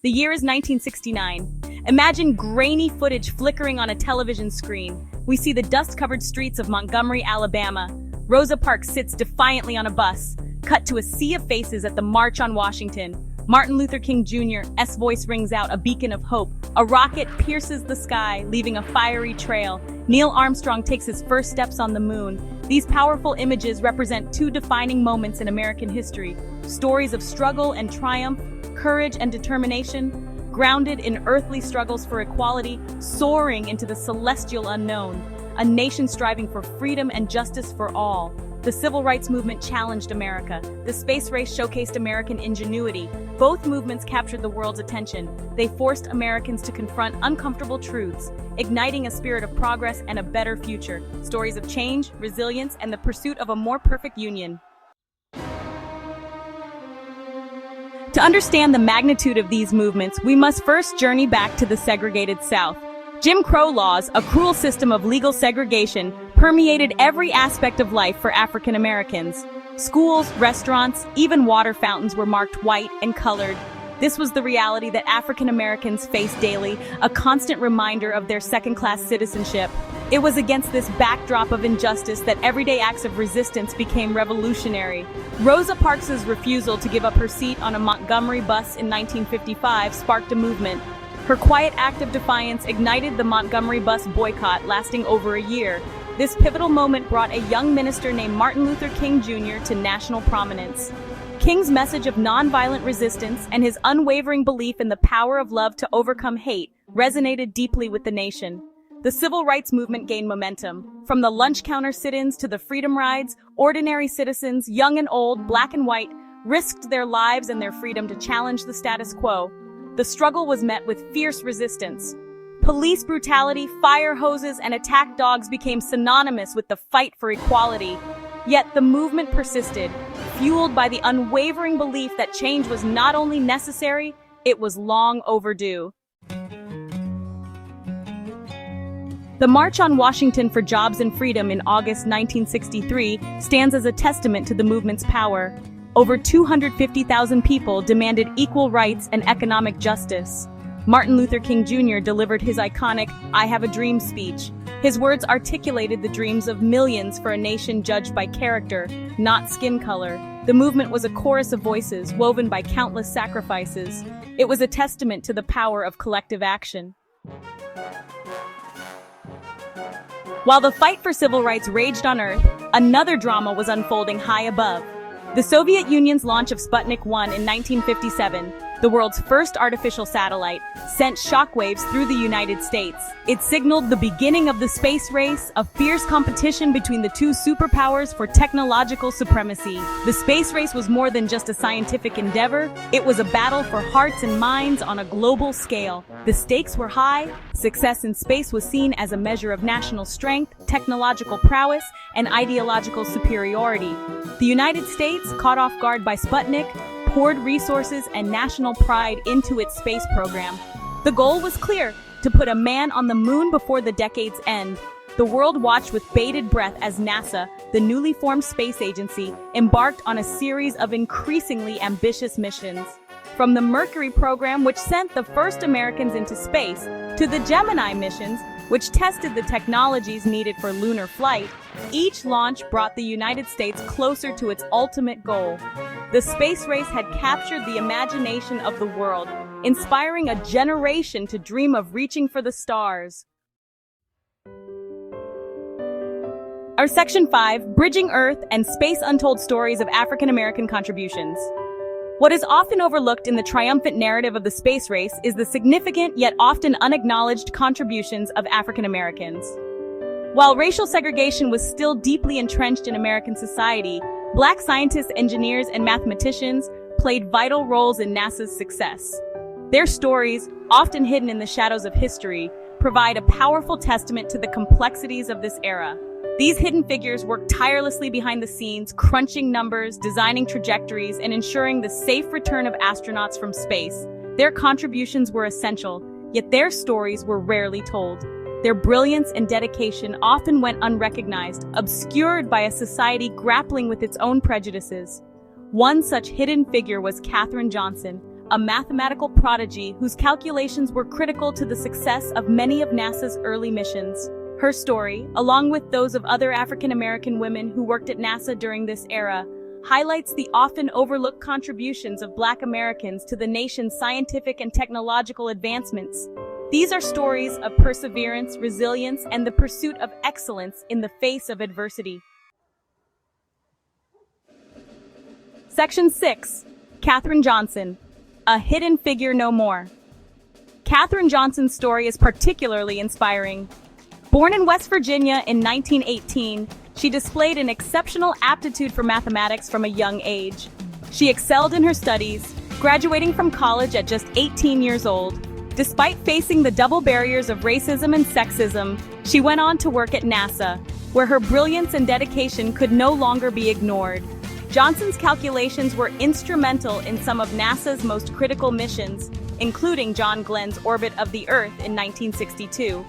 The year is 1969. Imagine grainy footage flickering on a television screen. We see the dust-covered streets of Montgomery, Alabama. Rosa Parks sits defiantly on a bus. Cut to a sea of faces at the March on Washington. Martin Luther King Jr.'s voice rings out, a beacon of hope. A rocket pierces the sky, leaving a fiery trail. Neil Armstrong takes his first steps on the moon. These powerful images represent two defining moments in American history. Stories of struggle and triumph, courage and determination, grounded in earthly struggles for equality, soaring into the celestial unknown. A nation striving for freedom and justice for all. The civil rights movement challenged America. The space race showcased American ingenuity. Both movements captured the world's attention. They forced Americans to confront uncomfortable truths, igniting a spirit of progress and a better future. Stories of change, resilience, and the pursuit of a more perfect union. To understand the magnitude of these movements, we must first journey back to the segregated South. Jim Crow laws, a cruel system of legal segregation, permeated every aspect of life for African Americans. Schools, restaurants, even water fountains were marked white and colored. This was the reality that African Americans faced daily, a constant reminder of their second-class citizenship. It was against this backdrop of injustice that everyday acts of resistance became revolutionary. Rosa Parks' refusal to give up her seat on a Montgomery bus in 1955 sparked a movement. Her quiet act of defiance ignited the Montgomery bus boycott, lasting over a year. This pivotal moment brought a young minister named Martin Luther King Jr. to national prominence. King's message of nonviolent resistance and his unwavering belief in the power of love to overcome hate resonated deeply with the nation. The civil rights movement gained momentum. From the lunch counter sit-ins to the freedom rides, ordinary citizens, young and old, black and white, risked their lives and their freedom to challenge the status quo. The struggle was met with fierce resistance. Police brutality, fire hoses, and attack dogs became synonymous with the fight for equality. Yet the movement persisted, fueled by the unwavering belief that change was not only necessary, it was long overdue. The March on Washington for Jobs and Freedom in August 1963 stands as a testament to the movement's power. Over 250,000 people demanded equal rights and economic justice. Martin Luther King Jr. delivered his iconic "I Have a Dream" speech. His words articulated the dreams of millions for a nation judged by character, not skin color. The movement was a chorus of voices woven by countless sacrifices. It was a testament to the power of collective action. While the fight for civil rights raged on Earth, another drama was unfolding high above. The Soviet Union's launch of Sputnik 1 in 1957, the world's first artificial satellite, sent shockwaves through the United States. It signaled the beginning of the space race, a fierce competition between the two superpowers for technological supremacy. The space race was more than just a scientific endeavor, it was a battle for hearts and minds on a global scale. The stakes were high. Success in space was seen as a measure of national strength, technological prowess, and ideological superiority. The United States, caught off guard by Sputnik, poured resources and national pride into its space program. The goal was clear: to put a man on the moon before the decade's end. The world watched with bated breath as NASA, the newly formed space agency, embarked on a series of increasingly ambitious missions. From the Mercury program, which sent the first Americans into space, to the Gemini missions, which tested the technologies needed for lunar flight, each launch brought the United States closer to its ultimate goal. The space race had captured the imagination of the world, inspiring a generation to dream of reaching for the stars. Our Section 5, Bridging Earth and Space: Untold Stories of African American Contributions. What is often overlooked in the triumphant narrative of the space race is the significant yet often unacknowledged contributions of African Americans. While racial segregation was still deeply entrenched in American society, Black scientists, engineers, and mathematicians played vital roles in NASA's success. Their stories, often hidden in the shadows of history, provide a powerful testament to the complexities of this era. These hidden figures worked tirelessly behind the scenes, crunching numbers, designing trajectories, and ensuring the safe return of astronauts from space. Their contributions were essential, yet their stories were rarely told. Their brilliance and dedication often went unrecognized, obscured by a society grappling with its own prejudices. One such hidden figure was Katherine Johnson, a mathematical prodigy whose calculations were critical to the success of many of NASA's early missions. Her story, along with those of other African-American women who worked at NASA during this era, highlights the often overlooked contributions of Black Americans to the nation's scientific and technological advancements. These are stories of perseverance, resilience, and the pursuit of excellence in the face of adversity. Section 6. Katherine Johnson. A hidden figure no more. Katherine Johnson's story is particularly inspiring. Born in West Virginia in 1918, she displayed an exceptional aptitude for mathematics from a young age. She excelled in her studies, graduating from college at just 18 years old. Despite facing the double barriers of racism and sexism, she went on to work at NASA, where her brilliance and dedication could no longer be ignored. Johnson's calculations were instrumental in some of NASA's most critical missions, including John Glenn's orbit of the Earth in 1962.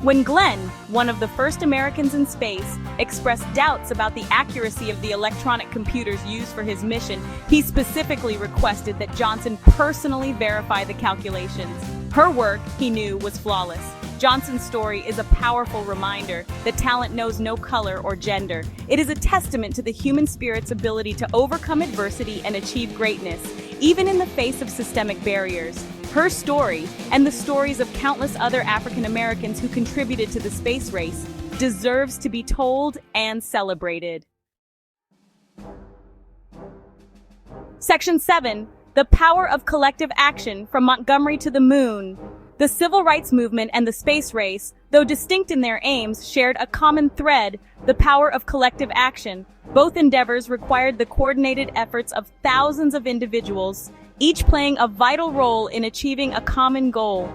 When Glenn, one of the first Americans in space, expressed doubts about the accuracy of the electronic computers used for his mission, he specifically requested that Johnson personally verify the calculations. Her work, he knew, was flawless. Johnson's story is a powerful reminder that talent knows no color or gender. It is a testament to the human spirit's ability to overcome adversity and achieve greatness, even in the face of systemic barriers. Her story, and the stories of countless other African Americans who contributed to the space race, deserves to be told and celebrated. Section 7. The Power of Collective Action from Montgomery to the Moon. The civil rights movement and the space race, though distinct in their aims, shared a common thread: the power of collective action. Both endeavors required the coordinated efforts of thousands of individuals, each playing a vital role in achieving a common goal.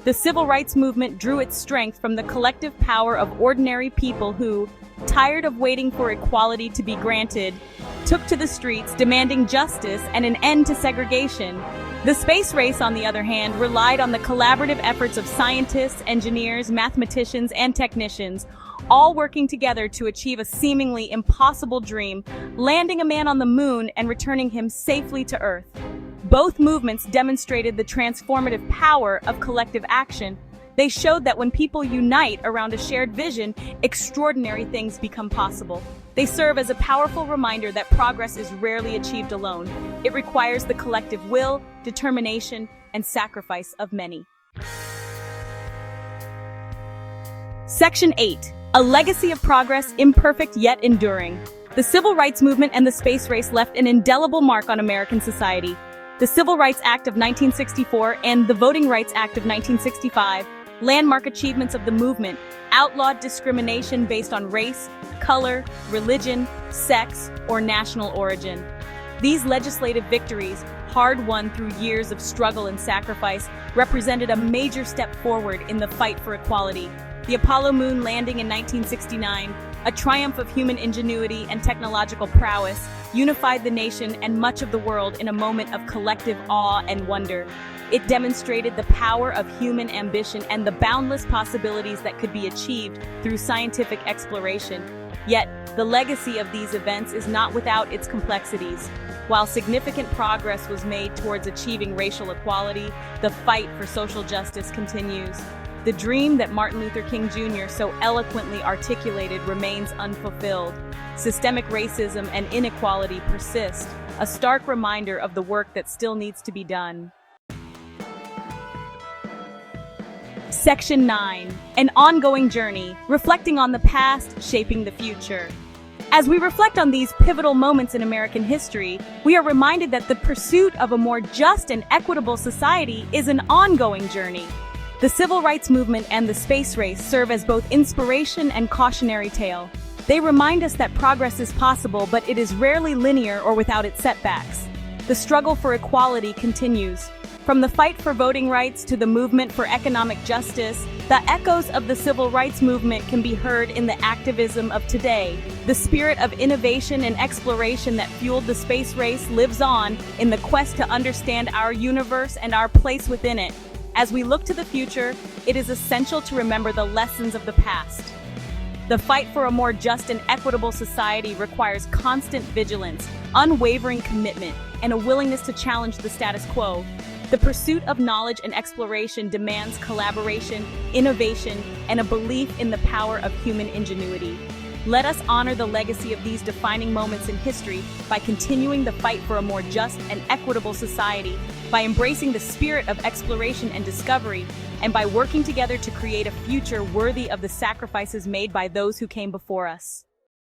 The civil rights movement drew its strength from the collective power of ordinary people who, tired of waiting for equality to be granted, took to the streets demanding justice and an end to segregation. The space race, on the other hand, relied on the collaborative efforts of scientists, engineers, mathematicians, and technicians, all working together to achieve a seemingly impossible dream: landing a man on the moon and returning him safely to Earth. Both movements demonstrated the transformative power of collective action. They showed that when people unite around a shared vision, extraordinary things become possible. They serve as a powerful reminder that progress is rarely achieved alone. It requires the collective will, determination, and sacrifice of many. Section 8. A legacy of progress, imperfect yet enduring. The civil rights movement and the space race left an indelible mark on American society. The Civil Rights Act of 1964 and the Voting Rights Act of 1965, landmark achievements of the movement, outlawed discrimination based on race, color, religion, sex, or national origin. These legislative victories, hard-won through years of struggle and sacrifice, represented a major step forward in the fight for equality. The Apollo moon landing in 1969, a triumph of human ingenuity and technological prowess, unified the nation and much of the world in a moment of collective awe and wonder. It demonstrated the power of human ambition and the boundless possibilities that could be achieved through scientific exploration. Yet, the legacy of these events is not without its complexities. While significant progress was made towards achieving racial equality, the fight for social justice continues. The dream that Martin Luther King Jr. so eloquently articulated remains unfulfilled. Systemic racism and inequality persist, a stark reminder of the work that still needs to be done. Section 9. An ongoing journey, reflecting on the past, shaping the future. As we reflect on these pivotal moments in American history, we are reminded that the pursuit of a more just and equitable society is an ongoing journey. The civil rights movement and the space race serve as both inspiration and cautionary tale. They remind us that progress is possible, but it is rarely linear or without its setbacks. The struggle for equality continues. From the fight for voting rights to the movement for economic justice, the echoes of the civil rights movement can be heard in the activism of today. The spirit of innovation and exploration that fueled the space race lives on in the quest to understand our universe and our place within it. As we look to the future, it is essential to remember the lessons of the past. The fight for a more just and equitable society requires constant vigilance, unwavering commitment, and a willingness to challenge the status quo. The pursuit of knowledge and exploration demands collaboration, innovation, and a belief in the power of human ingenuity. Let us honor the legacy of these defining moments in history by continuing the fight for a more just and equitable society, by embracing the spirit of exploration and discovery, and by working together to create a future worthy of the sacrifices made by those who came before us.